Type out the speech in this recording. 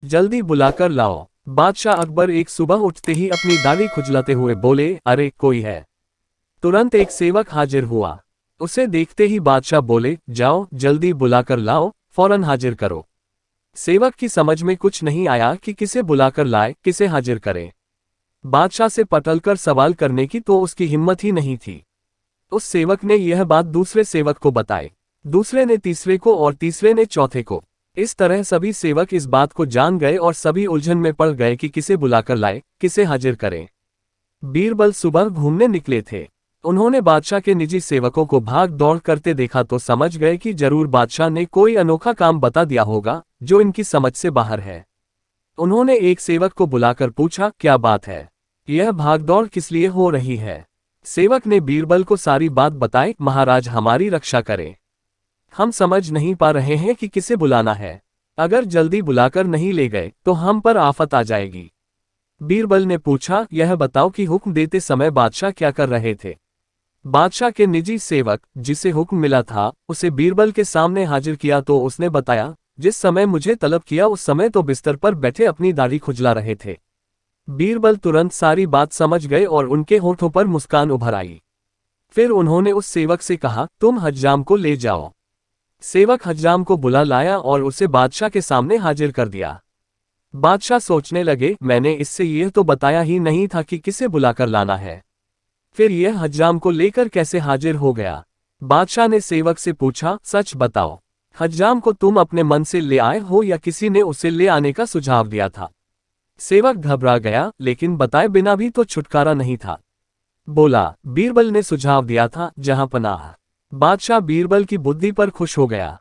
जल्दी बुलाकर लाओ। बादशाह अकबर एक सुबह उठते ही अपनी दाढ़ी खुजलाते हुए बोले, अरे कोई है। तुरंत एक सेवक हाजिर हुआ। उसे देखते ही बादशाह बोले, जाओ जल्दी बुलाकर लाओ, फौरन हाजिर करो। सेवक की समझ में कुछ नहीं आया कि किसे बुलाकर लाए, किसे हाजिर करे। बादशाह से पटलकर सवाल करने की तो उसकी हिम्मत ही नहीं थी। उस सेवक ने यह बात दूसरे सेवक को बताई, दूसरे ने तीसरे को और तीसरे ने चौथे को। इस तरह सभी सेवक इस बात को जान गए और सभी उलझन में पड़ गए कि किसे बुलाकर लाए, किसे हाजिर करें। बीरबल सुबह घूमने निकले थे। उन्होंने बादशाह के निजी सेवकों को भाग दौड़ करते देखा तो समझ गए कि जरूर बादशाह ने कोई अनोखा काम बता दिया होगा जो इनकी समझ से बाहर है। उन्होंने एक सेवक को बुलाकर पूछा, क्या बात है, यह भागदौड़ किस लिए हो रही है। सेवक ने बीरबल को सारी बात बताई। महाराज हमारी रक्षा करें, हम समझ नहीं पा रहे हैं कि किसे बुलाना है। अगर जल्दी बुलाकर नहीं ले गए तो हम पर आफत आ जाएगी। बीरबल ने पूछा, यह बताओ कि हुक्म देते समय बादशाह क्या कर रहे थे। बादशाह के निजी सेवक जिसे हुक्म मिला था उसे बीरबल के सामने हाजिर किया तो उसने बताया, जिस समय मुझे तलब किया उस समय तो बिस्तर पर बैठे अपनी दाढ़ी खुजला रहे थे। बीरबल तुरंत सारी बात समझ गए और उनके होठों पर मुस्कान उभर आई। फिर उन्होंने उस सेवक से कहा, तुम हज्जाम को ले जाओ। सेवक हज्जाम को बुला लाया और उसे बादशाह के सामने हाजिर कर दिया। बादशाह सोचने लगे, मैंने इससे यह तो बताया ही नहीं था कि किसे बुलाकर लाना है, फिर यह हज्जाम को लेकर कैसे हाजिर हो गया। बादशाह ने सेवक से पूछा, सच बताओ, हज्जाम को तुम अपने मन से ले आए हो या किसी ने उसे ले आने का सुझाव दिया था। सेवक घबरा गया, लेकिन बताए बिना भी तो छुटकारा नहीं था। बोला, बीरबल ने सुझाव दिया था, जहां पनाह। बादशाह बीरबल की बुद्धि पर खुश हो गया।